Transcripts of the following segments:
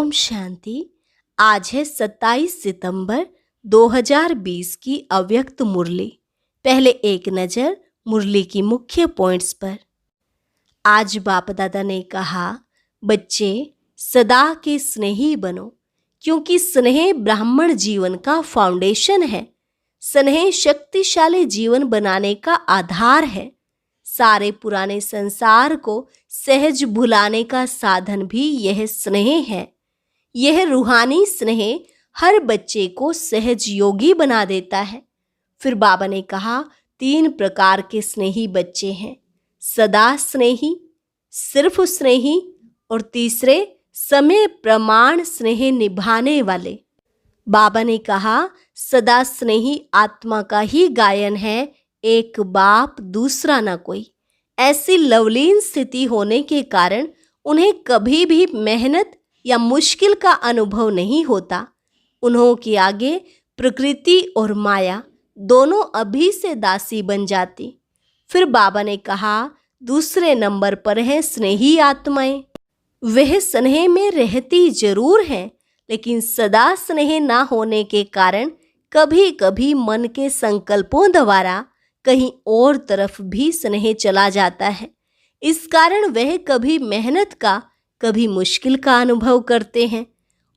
ओम शांति। आज है 27 सितंबर 2020 की अव्यक्त मुरली। पहले एक नज़र मुरली की मुख्य पॉइंट्स पर। आज बाप दादा ने कहा, बच्चे सदा के स्नेही बनो, क्योंकि स्नेह ब्राह्मण जीवन का फाउंडेशन है। स्नेह शक्तिशाली जीवन बनाने का आधार है। सारे पुराने संसार को सहज भुलाने का साधन भी यह स्नेह है। यह रूहानी स्नेह हर बच्चे को सहज योगी बना देता है। फिर बाबा ने कहा, 3 प्रकार के स्नेही बच्चे हैं, सदा स्नेही, सिर्फ स्नेही और तीसरे समय प्रमाण स्नेह निभाने वाले। बाबा ने कहा, सदा स्नेही आत्मा का ही गायन है, एक बाप दूसरा ना कोई। ऐसी लवलीन स्थिति होने के कारण उन्हें कभी भी मेहनत या मुश्किल का अनुभव नहीं होता। उन्हों के आगे प्रकृति और माया दोनों अभी से दासी बन जाती। फिर बाबा ने कहा, दूसरे नंबर पर है स्नेही आत्माएं। वह स्नेह में रहती जरूर हैं, लेकिन सदा स्नेह ना होने के कारण कभी कभी मन के संकल्पों द्वारा कहीं और तरफ भी स्नेह चला जाता है। इस कारण वह कभी मेहनत का कभी मुश्किल का अनुभव करते हैं।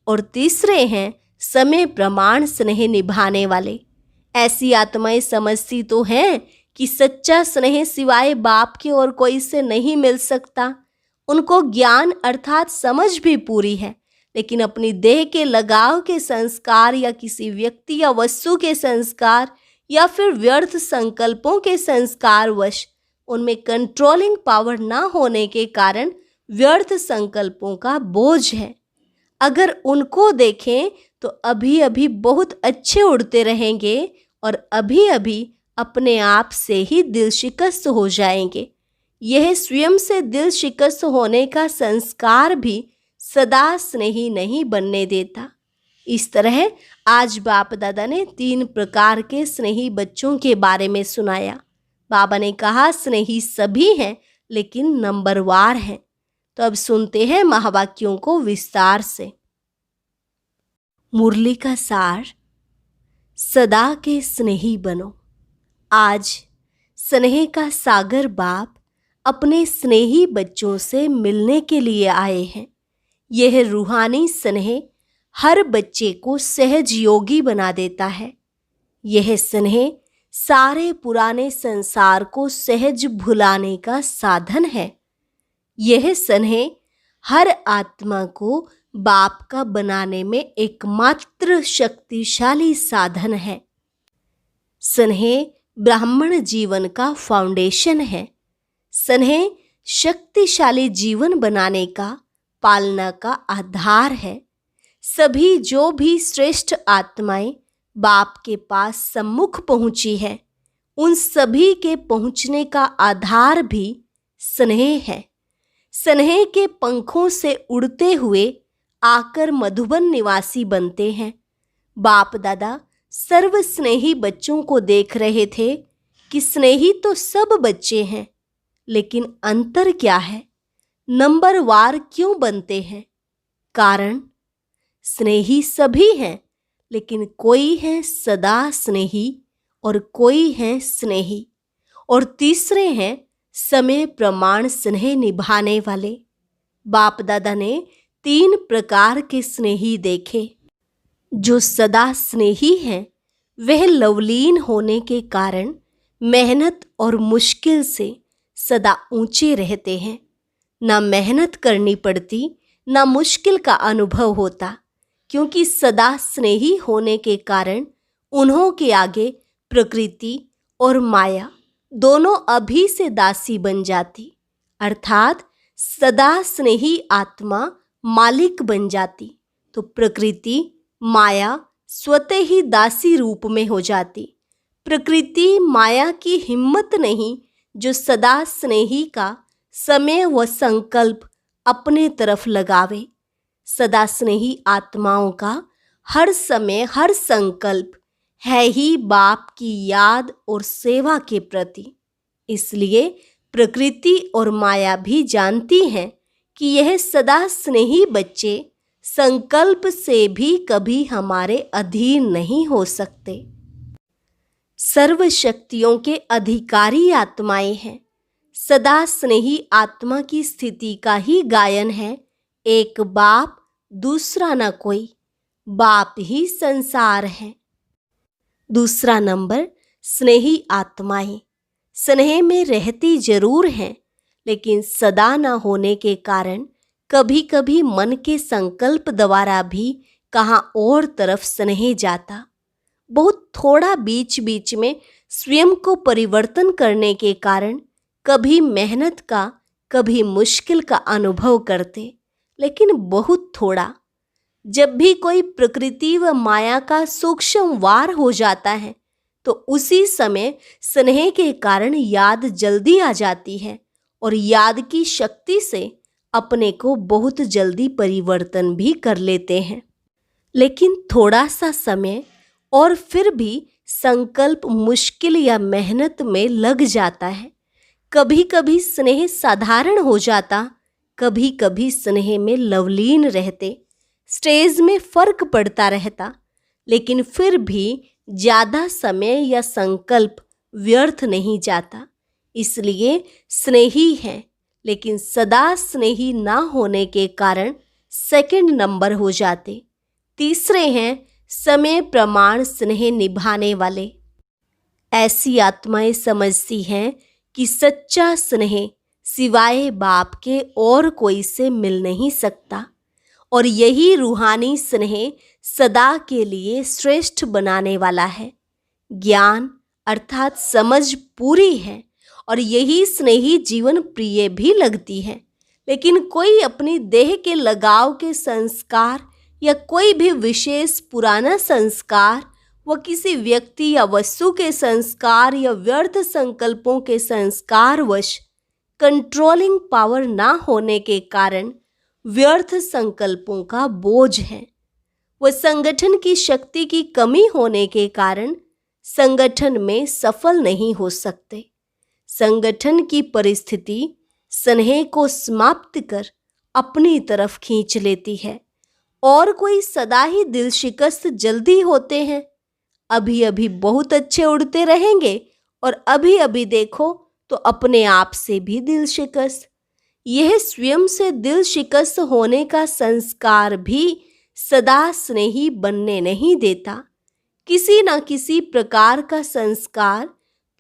और तीसरे हैं समय प्रमाण स्नेह निभाने वाले। ऐसी आत्माएं समझती तो हैं कि सच्चा स्नेह सिवाय बाप के और कोई से नहीं मिल सकता। उनको ज्ञान अर्थात समझ भी पूरी है, लेकिन अपनी देह के लगाव के संस्कार या किसी व्यक्ति या वस्तु के संस्कार या फिर व्यर्थ संकल्पों के संस्कार वश उनमें कंट्रोलिंग पावर ना होने के कारण व्यर्थ संकल्पों का बोझ है। अगर उनको देखें तो अभी अभी बहुत अच्छे उड़ते रहेंगे और अभी अभी अपने आप से ही दिल शिकस्त हो जाएंगे। यह स्वयं से दिल शिकस्त होने का संस्कार भी सदा स्नेही नहीं बनने देता। इस तरह आज बाप दादा ने 3 प्रकार के स्नेही बच्चों के बारे में सुनाया। बाबा ने कहा, स्नेही सभी हैं, लेकिन नंबरवार हैं। तो अब सुनते हैं महावाक्यों को विस्तार से। मुरली का सार, सदा के स्नेही बनो। आज स्नेह का सागर बाप अपने स्नेही बच्चों से मिलने के लिए आए हैं। यह रूहानी स्नेह हर बच्चे को सहज योगी बना देता है। यह स्नेह सारे पुराने संसार को सहज भुलाने का साधन है। यह स्नेह हर आत्मा को बाप का बनाने में एकमात्र शक्तिशाली साधन है। स्नेह ब्राह्मण जीवन का फाउंडेशन है। स्नेह शक्तिशाली जीवन बनाने का, पालना का आधार है। सभी जो भी श्रेष्ठ आत्माएं बाप के पास सम्मुख पहुंची है, उन सभी के पहुंचने का आधार भी स्नेह है। स्नेह के पंखों से उड़ते हुए आकर मधुबन निवासी बनते हैं। बाप दादा सर्व स्नेही बच्चों को देख रहे थे कि स्नेही तो सब बच्चे हैं, लेकिन अंतर क्या है, नंबरवार क्यों बनते हैं? कारण स्नेही सभी हैं, लेकिन कोई है सदा स्नेही और कोई है स्नेही, और तीसरे हैं समय प्रमाण स्नेह निभाने वाले। बाप दादा ने 3 प्रकार के स्नेही देखे। जो सदा स्नेही हैं, वह लवलीन होने के कारण मेहनत और मुश्किल से सदा ऊंचे रहते हैं। ना मेहनत करनी पड़ती, ना मुश्किल का अनुभव होता, क्योंकि सदा स्नेही होने के कारण उन्हों के आगे प्रकृति और माया दोनों अभी से दासी बन जाती, अर्थात सदा स्नेही आत्मा मालिक बन जाती, तो प्रकृति माया स्वतः ही दासी रूप में हो जाती। प्रकृति माया की हिम्मत नहीं जो सदा स्नेही का समय व संकल्प अपने तरफ लगावे। सदा स्नेही आत्माओं का हर समय हर संकल्प है ही बाप की याद और सेवा के प्रति। इसलिए प्रकृति और माया भी जानती हैं कि यह सदा स्नेही बच्चे संकल्प से भी कभी हमारे अधीन नहीं हो सकते। सर्व शक्तियों के अधिकारी आत्माएं हैं। सदा स्नेही आत्मा की स्थिति का ही गायन है। एक बाप, दूसरा न कोई, बाप ही संसार है। दूसरा नंबर, स्नेही आत्माएं स्नेह में रहती जरूर हैं, लेकिन सदा न होने के कारण कभी कभी मन के संकल्प द्वारा भी कहाँ और तरफ स्नेह जाता। बहुत थोड़ा बीच बीच में स्वयं को परिवर्तन करने के कारण कभी मेहनत का, कभी मुश्किल का अनुभव करते, लेकिन बहुत थोड़ा। जब भी कोई प्रकृति व माया का सूक्ष्म वार हो जाता है तो उसी समय स्नेह के कारण याद जल्दी आ जाती है और याद की शक्ति से अपने को बहुत जल्दी परिवर्तन भी कर लेते हैं। लेकिन थोड़ा सा समय और फिर भी संकल्प मुश्किल या मेहनत में लग जाता है। कभी कभी स्नेह साधारण हो जाता, कभी कभी स्नेह में लवलीन रहते, स्टेज में फर्क पड़ता रहता, लेकिन फिर भी ज़्यादा समय या संकल्प व्यर्थ नहीं जाता। इसलिए स्नेही है, लेकिन सदा स्नेही ना होने के कारण सेकंड नंबर हो जाते। तीसरे हैं समय प्रमाण स्नेह निभाने वाले। ऐसी आत्माएं समझती हैं कि सच्चा स्नेह सिवाय बाप के और कोई से मिल नहीं सकता और यही रूहानी स्नेह सदा के लिए श्रेष्ठ बनाने वाला है। ज्ञान अर्थात समझ पूरी है और यही स्नेही जीवन प्रिय भी लगती है। लेकिन कोई अपनी देह के लगाव के संस्कार या कोई भी विशेष पुराना संस्कार व किसी व्यक्ति या वस्तु के संस्कार या व्यर्थ संकल्पों के संस्कारवश कंट्रोलिंग पावर ना होने के कारण व्यर्थ संकल्पों का बोझ है। वह संगठन की शक्ति की कमी होने के कारण संगठन में सफल नहीं हो सकते। संगठन की परिस्थिति स्नेह को समाप्त कर अपनी तरफ खींच लेती है और कोई सदा ही दिल शिकस्त जल्दी होते हैं। अभी अभी बहुत अच्छे उड़ते रहेंगे और अभी अभी देखो तो अपने आप से भी दिल शिकस्त। यह स्वयं से दिल शिकस्त होने का संस्कार भी सदा स्नेही बनने नहीं देता। किसी न किसी प्रकार का संस्कार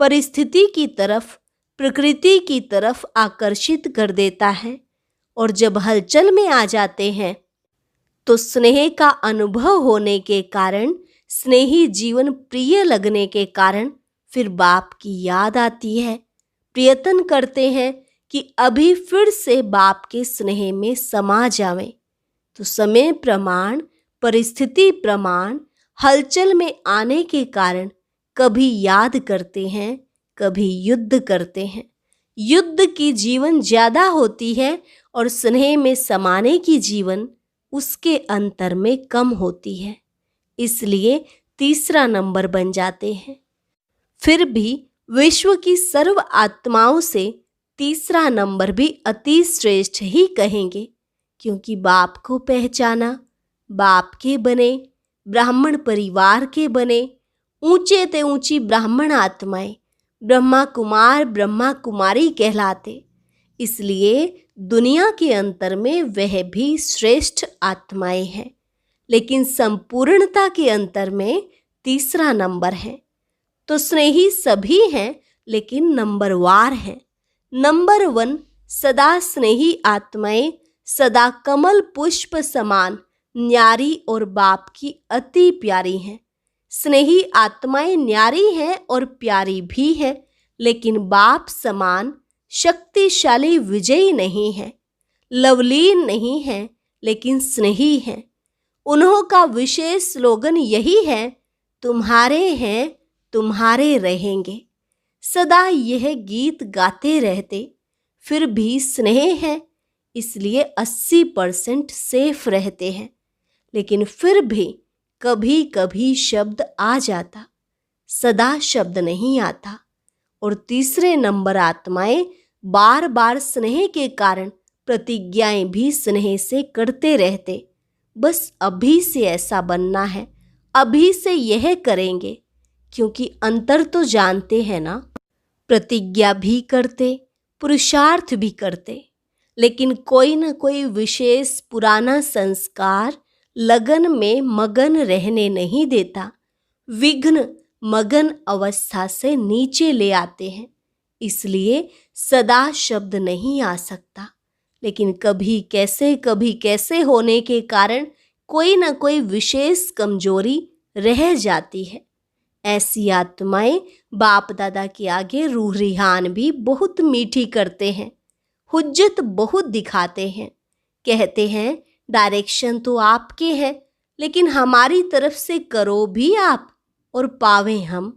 परिस्थिति की तरफ, प्रकृति की तरफ आकर्षित कर देता है और जब हलचल में आ जाते हैं तो स्नेह का अनुभव होने के कारण, स्नेही जीवन प्रिय लगने के कारण फिर बाप की याद आती है। प्रयत्न करते हैं कि अभी फिर से बाप के स्नेह में समा जावें, तो समय प्रमाण, परिस्थिति प्रमाण, हलचल में आने के कारण कभी याद करते हैं, कभी युद्ध करते हैं। युद्ध की जीवन ज़्यादा होती है और स्नेह में समाने की जीवन उसके अंतर में कम होती है, इसलिए तीसरा नंबर बन जाते हैं। फिर भी विश्व की सर्व आत्माओं से तीसरा नंबर भी अति श्रेष्ठ ही कहेंगे, क्योंकि बाप को पहचाना, बाप के बने, ब्राह्मण परिवार के बने, ऊंचे ते ऊंची ब्राह्मण आत्माएं ब्रह्मा कुमार, ब्रह्मा कुमारी कहलाते। इसलिए दुनिया के अंतर में वह भी श्रेष्ठ आत्माएं हैं, लेकिन संपूर्णता के अंतर में तीसरा नंबर है। तो स्नेही सभी हैं, लेकिन नंबरवार हैं। नंबर 1 सदा स्नेही आत्माएं सदा कमल पुष्प समान न्यारी और बाप की अति प्यारी हैं। स्नेही आत्माएं न्यारी हैं और प्यारी भी हैं, लेकिन बाप समान शक्तिशाली विजयी नहीं है, लवलीन नहीं है, लेकिन स्नेही हैं। उन्हों का विशेष स्लोगन यही है, तुम्हारे हैं तुम्हारे रहेंगे। सदा यह गीत गाते रहते, फिर भी स्नेह है, इसलिए 80% सेफ रहते हैं। लेकिन फिर भी कभी कभी शब्द आ जाता, सदा शब्द नहीं आता। और तीसरे नंबर आत्माएं बार बार स्नेह के कारण प्रतिज्ञाएं भी स्नेह से करते रहते। बस अभी से ऐसा बनना है, अभी से यह करेंगे, क्योंकि अंतर तो जानते हैं ना। प्रतिज्ञा भी करते, पुरुषार्थ भी करते, लेकिन कोई न कोई विशेष पुराना संस्कार लगन में मगन रहने नहीं देता, विघ्न मगन अवस्था से नीचे ले आते हैं। इसलिए सदा शब्द नहीं आ सकता, लेकिन कभी कैसे होने के कारण कोई न कोई विशेष कमजोरी रह जाती है। ऐसी आत्माएं बाप दादा के आगे रूह रिहान भी बहुत मीठी करते हैं, हुज्जत बहुत दिखाते हैं, कहते हैं डायरेक्शन तो आपके है, लेकिन हमारी तरफ से करो भी आप और पावें हम।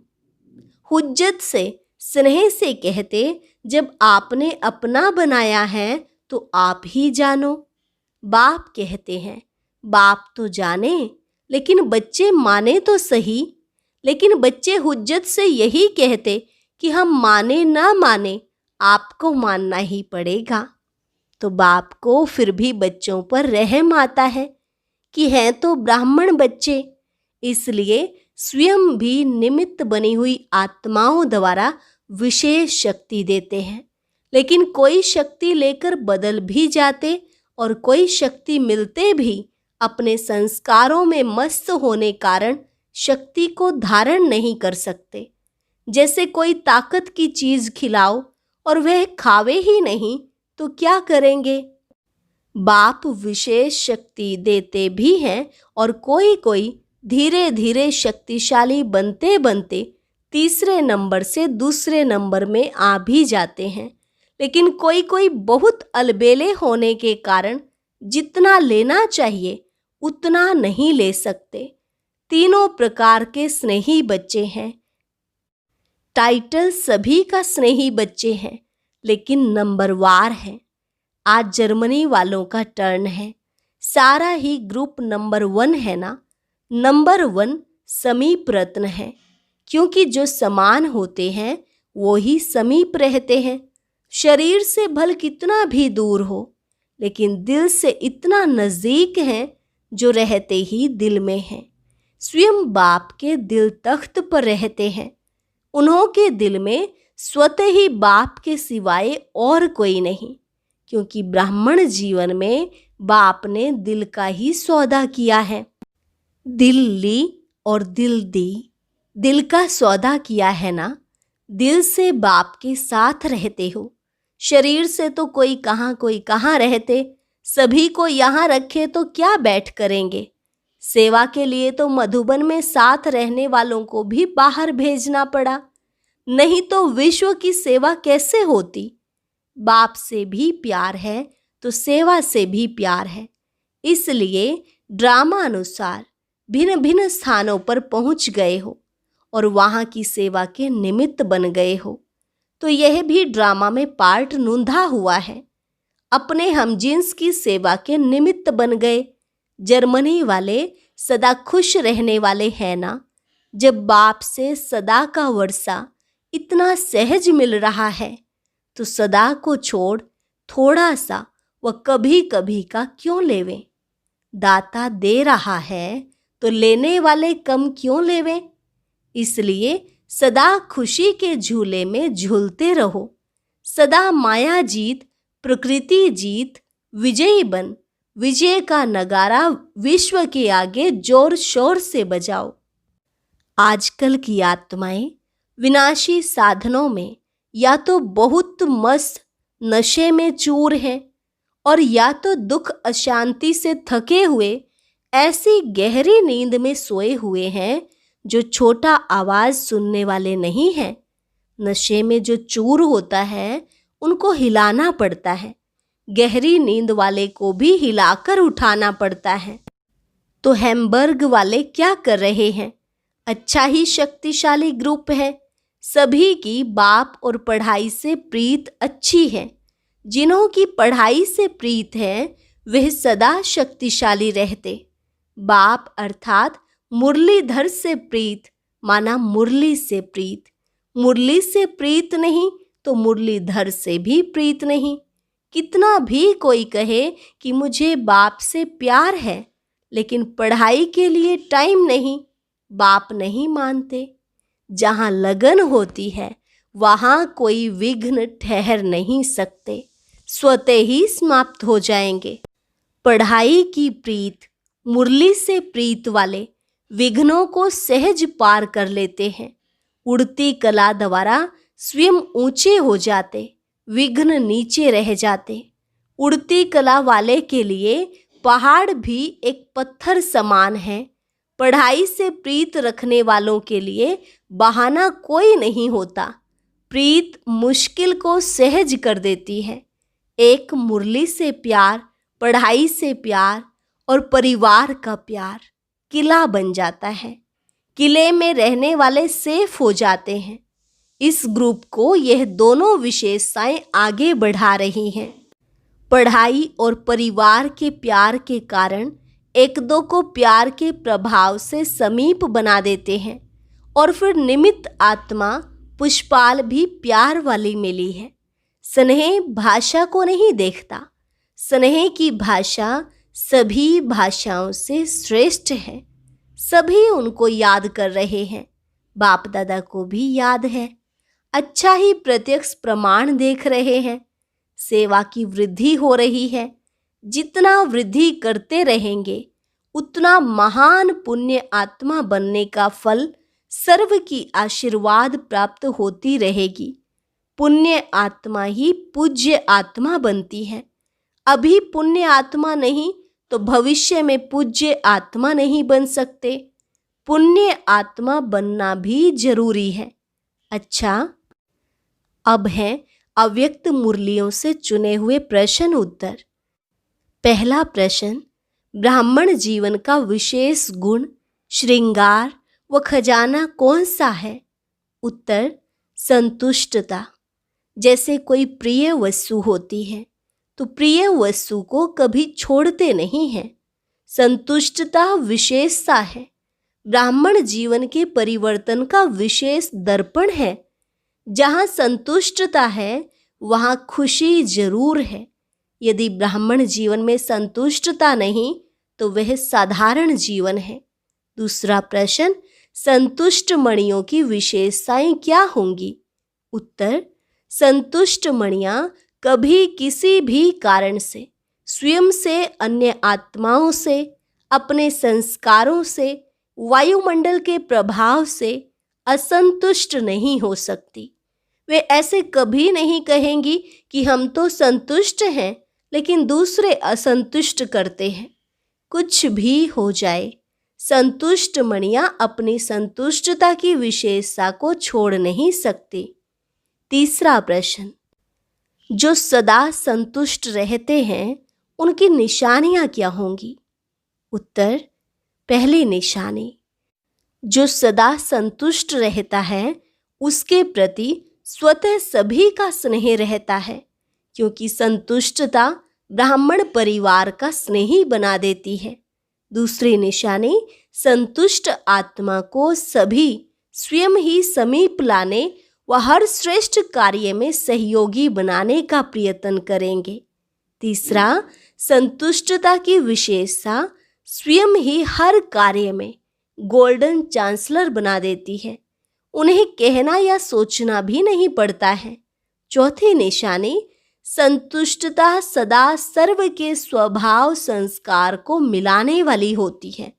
हुज्जत से, स्नेह से कहते, जब आपने अपना बनाया है तो आप ही जानो। बाप कहते हैं बाप तो जाने, लेकिन बच्चे माने तो सही। लेकिन बच्चे हुज्जत से यही कहते कि हम माने ना माने, आपको मानना ही पड़ेगा। तो बाप को फिर भी बच्चों पर रहम आता है कि हैं तो ब्राह्मण बच्चे, इसलिए स्वयं भी निमित्त बनी हुई आत्माओं द्वारा विशेष शक्ति देते हैं। लेकिन कोई शक्ति लेकर बदल भी जाते और कोई शक्ति मिलते भी अपने संस्कारों में मस्त होने कारण शक्ति को धारण नहीं कर सकते। जैसे कोई ताकत की चीज खिलाओ और वह खावे ही नहीं तो क्या करेंगे। बाप विशेष शक्ति देते भी हैं और कोई कोई धीरे धीरे शक्तिशाली बनते बनते तीसरे नंबर से दूसरे नंबर में आ भी जाते हैं। लेकिन कोई कोई बहुत अलबेले होने के कारण जितना लेना चाहिए उतना नहीं ले सकते। तीनों प्रकार के स्नेही बच्चे हैं। टाइटल सभी का स्नेही बच्चे हैं, लेकिन नंबरवार है। आज जर्मनी वालों का टर्न है। सारा ही ग्रुप नंबर 1 है ना। नंबर 1 समीप रत्न है, क्योंकि जो समान होते हैं वो ही समीप रहते हैं। शरीर से भल कितना भी दूर हो, लेकिन दिल से इतना नजदीक हैं जो रहते ही दिल में हैं। स्वयं बाप के दिल तख्त पर रहते हैं। उन्हों के दिल में स्वतः ही बाप के सिवाय और कोई नहीं, क्योंकि ब्राह्मण जीवन में बाप ने दिल का ही सौदा किया है। दिल ली और दिल दी, दिल का सौदा किया है ना। दिल से बाप के साथ रहते हो, शरीर से तो कोई कहाँ रहते। सभी को यहाँ रखे तो क्या बैठ करेंगे। सेवा के लिए तो मधुबन में साथ रहने वालों को भी बाहर भेजना पड़ा, नहीं तो विश्व की सेवा कैसे होती। बाप से भी प्यार है तो सेवा से भी प्यार है, इसलिए ड्रामा अनुसार भिन्न भिन्न स्थानों पर पहुंच गए हो और वहां की सेवा के निमित्त बन गए हो। तो यह भी ड्रामा में पार्ट नूंधा हुआ है। अपने हमजिन्स की सेवा के निमित्त बन गए। जर्मनी वाले सदा खुश रहने वाले हैं ना। जब बाप से सदा का वर्षा इतना सहज मिल रहा है तो सदा को छोड़ थोड़ा सा व कभी कभी का क्यों लेवें। दाता दे रहा है तो लेने वाले कम क्यों लेवें। इसलिए सदा खुशी के झूले में झूलते रहो। सदा माया जीत, प्रकृति जीत, विजयी बन। विजय का नगारा विश्व के आगे जोर शोर से बजाओ। आजकल की आत्माएं विनाशी साधनों में या तो बहुत मस्त नशे में चूर हैं और या तो दुख अशांति से थके हुए ऐसी गहरी नींद में सोए हुए हैं जो छोटा आवाज सुनने वाले नहीं हैं। नशे में जो चूर होता है उनको हिलाना पड़ता है, गहरी नींद वाले को भी हिलाकर उठाना पड़ता है। तो हैम्बर्ग वाले क्या कर रहे हैं। अच्छा ही शक्तिशाली ग्रुप है। सभी की बाप और पढ़ाई से प्रीत अच्छी है। जिन्हों की पढ़ाई से प्रीत है वह सदा शक्तिशाली रहते। बाप अर्थात मुरलीधर से प्रीत माना मुरली से प्रीत। मुरली से प्रीत नहीं तो मुरलीधर से भी प्रीत नहीं। कितना भी कोई कहे कि मुझे बाप से प्यार है, लेकिन पढ़ाई के लिए टाइम नहीं, बाप नहीं मानते। जहाँ लगन होती है वहाँ कोई विघ्न ठहर नहीं सकते, स्वतः ही समाप्त हो जाएंगे। पढ़ाई की प्रीत, मुरली से प्रीत वाले विघ्नों को सहज पार कर लेते हैं। उड़ती कला द्वारा स्वयं ऊंचे हो जाते, विघ्न नीचे रह जाते। उड़ती कला वाले के लिए पहाड़ भी एक पत्थर समान है। पढ़ाई से प्रीत रखने वालों के लिए बहाना कोई नहीं होता। प्रीत मुश्किल को सहज कर देती है। एक मुरली से प्यार, पढ़ाई से प्यार और परिवार का प्यार किला बन जाता है। किले में रहने वाले सेफ हो जाते हैं। इस ग्रुप को यह दोनों विशेषताएं आगे बढ़ा रही हैं। पढ़ाई और परिवार के प्यार के कारण एक दो को प्यार के प्रभाव से समीप बना देते हैं। और फिर निमित्त आत्मा पुष्पाल भी प्यार वाली मिली है। स्नेह भाषा को नहीं देखता। स्नेह की भाषा सभी भाषाओं से श्रेष्ठ है। सभी उनको याद कर रहे हैं। बाप दादा को भी याद है। अच्छा ही प्रत्यक्ष प्रमाण देख रहे हैं। सेवा की वृद्धि हो रही है। जितना वृद्धि करते रहेंगे उतना महान पुण्य आत्मा बनने का फल सर्व की आशीर्वाद प्राप्त होती रहेगी। पुण्य आत्मा ही पूज्य आत्मा बनती है। अभी पुण्य आत्मा नहीं तो भविष्य में पूज्य आत्मा नहीं बन सकते। पुण्य आत्मा बनना भी जरूरी है। अच्छा, अब है अव्यक्त मुरलियों से चुने हुए प्रश्न उत्तर। पहला प्रश्न, ब्राह्मण जीवन का विशेष गुण, श्रृंगार व खजाना कौन सा है? उत्तर, संतुष्टता। जैसे कोई प्रिय वस्तु होती है तो प्रिय वस्तु को कभी छोड़ते नहीं हैं। संतुष्टता विशेषता है। ब्राह्मण जीवन के परिवर्तन का विशेष दर्पण है। जहाँ संतुष्टता है वहाँ खुशी जरूर है। यदि ब्राह्मण जीवन में संतुष्टता नहीं तो वह साधारण जीवन है। दूसरा प्रश्न, संतुष्ट मणियों की विशेषताएं क्या होंगी? उत्तर, संतुष्ट मणियां कभी किसी भी कारण से, स्वयं से, अन्य आत्माओं से, अपने संस्कारों से, वायुमंडल के प्रभाव से असंतुष्ट नहीं हो सकती। वे ऐसे कभी नहीं कहेंगी कि हम तो संतुष्ट हैं लेकिन दूसरे असंतुष्ट करते हैं। कुछ भी हो जाए, संतुष्ट मणियां अपनी संतुष्टता की विशेषता को छोड़ नहीं सकती। तीसरा प्रश्न, जो सदा संतुष्ट रहते हैं उनकी निशानियां क्या होंगी? उत्तर, पहली निशानी, जो सदा संतुष्ट रहता है उसके प्रति स्वतः सभी का स्नेह रहता है, क्योंकि संतुष्टता ब्राह्मण परिवार का स्नेही बना देती है। दूसरी निशानी, संतुष्ट आत्मा को सभी स्वयं ही समीप लाने व हर श्रेष्ठ कार्य में सहयोगी बनाने का प्रयत्न करेंगे। तीसरा, संतुष्टता की विशेषता स्वयं ही हर कार्य में गोल्डन चांसलर बना देती है। उन्हें कहना या सोचना भी नहीं पड़ता है। चौथी निशानी, संतुष्टता सदा सर्व के स्वभाव संस्कार को मिलाने वाली होती है।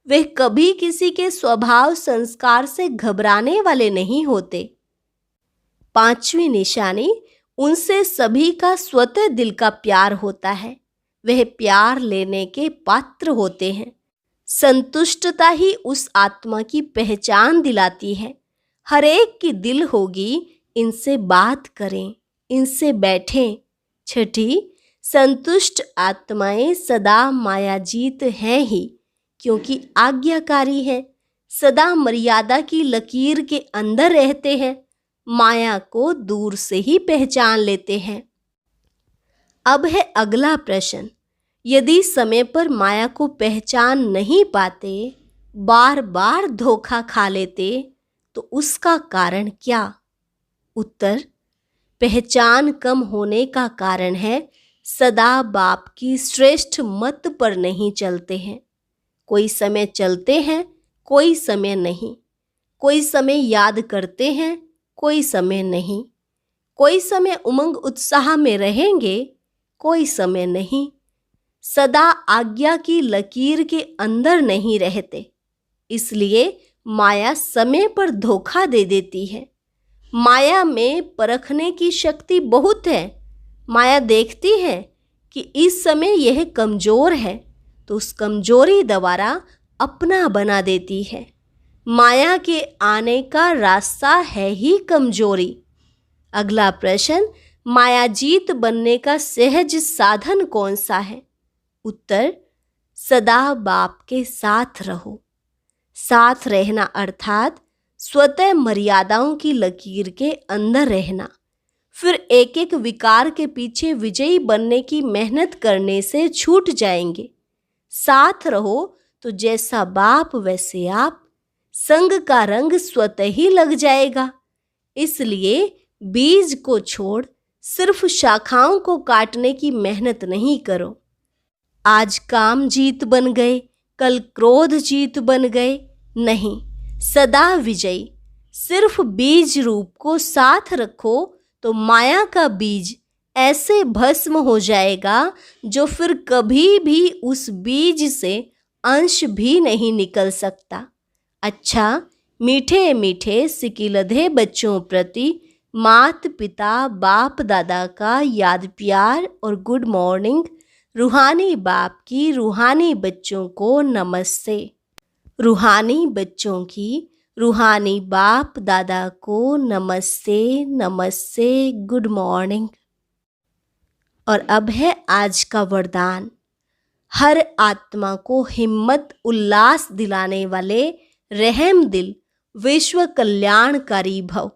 वे कभी किसी के स्वभाव संस्कार से घबराने वाले नहीं होते। पांचवी निशानी, उनसे सभी का स्वतः दिल का प्यार होता है। वह प्यार लेने के पात्र होते हैं। संतुष्टता ही उस आत्मा की पहचान दिलाती है। हर एक की दिल होगी, इनसे बात करें, इनसे बैठें। छठी, संतुष्ट आत्माएं सदा मायाजीत हैं ही, क्योंकि आज्ञाकारी हैं। सदा मर्यादा की लकीर के अंदर रहते हैं। माया को दूर से ही पहचान लेते हैं। अब है अगला प्रश्न, यदि समय पर माया को पहचान नहीं पाते, बार बार धोखा खा लेते, तो उसका कारण क्या? उत्तर, पहचान कम होने का कारण है सदा बाप की श्रेष्ठ मत पर नहीं चलते हैं। कोई समय चलते हैं, कोई समय नहीं। कोई समय याद करते हैं, कोई समय नहीं। कोई समय उमंग उत्साह में रहेंगे, कोई समय नहीं। सदा आज्ञा की लकीर के अंदर नहीं रहते, इसलिए माया समय पर धोखा दे देती है। माया में परखने की शक्ति बहुत है। माया देखती है कि इस समय यह कमजोर है, तो उस कमजोरी द्वारा अपना बना देती है। माया के आने का रास्ता है ही कमजोरी। अगला प्रश्न, मायाजीत बनने का सहज साधन कौन सा है? उत्तर, सदा बाप के साथ रहो। साथ रहना अर्थात स्वतः मर्यादाओं की लकीर के अंदर रहना। फिर एक एक विकार के पीछे विजयी बनने की मेहनत करने से छूट जाएंगे। साथ रहो तो जैसा बाप वैसे आप। संग का रंग स्वतः ही लग जाएगा। इसलिए बीज को छोड़ सिर्फ शाखाओं को काटने की मेहनत नहीं करो। आज काम जीत बन गए, कल क्रोध जीत बन गए, नहीं, सदा विजयी। सिर्फ बीज रूप को साथ रखो तो माया का बीज ऐसे भस्म हो जाएगा जो फिर कभी भी उस बीज से अंश भी नहीं निकल सकता। अच्छा, मीठे मीठे सिकिलधे बच्चों प्रति मात पिता बाप दादा का याद प्यार और गुड मॉर्निंग। रूहानी बाप की रूहानी बच्चों को नमस्ते। रूहानी बच्चों की रूहानी बाप दादा को नमस्ते नमस्ते, गुड मॉर्निंग। और अब है आज का वरदान। हर आत्मा को हिम्मत उल्लास दिलाने वाले रहम दिल विश्व कल्याणकारी भव।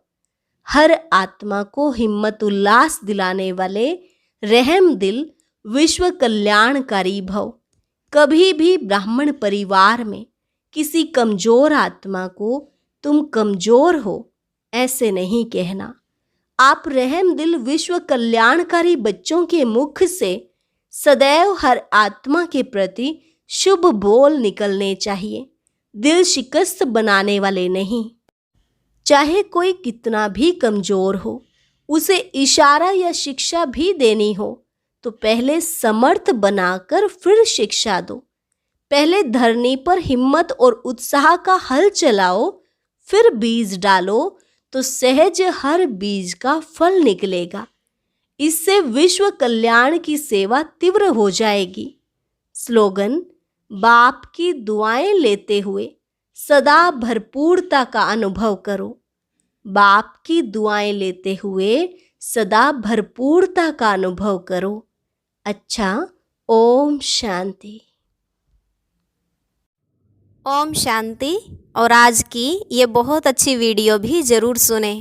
हर आत्मा को हिम्मत उल्लास दिलाने वाले रहम दिल विश्व कल्याणकारी भव। कभी भी ब्राह्मण परिवार में किसी कमजोर आत्मा को तुम कमजोर हो ऐसे नहीं कहना। आप रहम दिल विश्व कल्याणकारी बच्चों के मुख से सदैव हर आत्मा के प्रति शुभ बोल निकलने चाहिए, दिल शिकस्त बनाने वाले नहीं। चाहे कोई कितना भी कमजोर हो, उसे इशारा या शिक्षा भी देनी हो तो पहले समर्थ बनाकर फिर शिक्षा दो। पहले धरनी पर हिम्मत और उत्साह का हल चलाओ, फिर बीज डालो तो सहज हर बीज का फल निकलेगा। इससे विश्व कल्याण की सेवा तीव्र हो जाएगी। स्लोगन, बाप की दुआएं लेते हुए सदा भरपूरता का अनुभव करो। बाप की दुआएं लेते हुए सदा भरपूरता का अनुभव करो। अच्छा, ओम शांति। ओम शांति। और आज की ये बहुत अच्छी वीडियो भी ज़रूर सुने।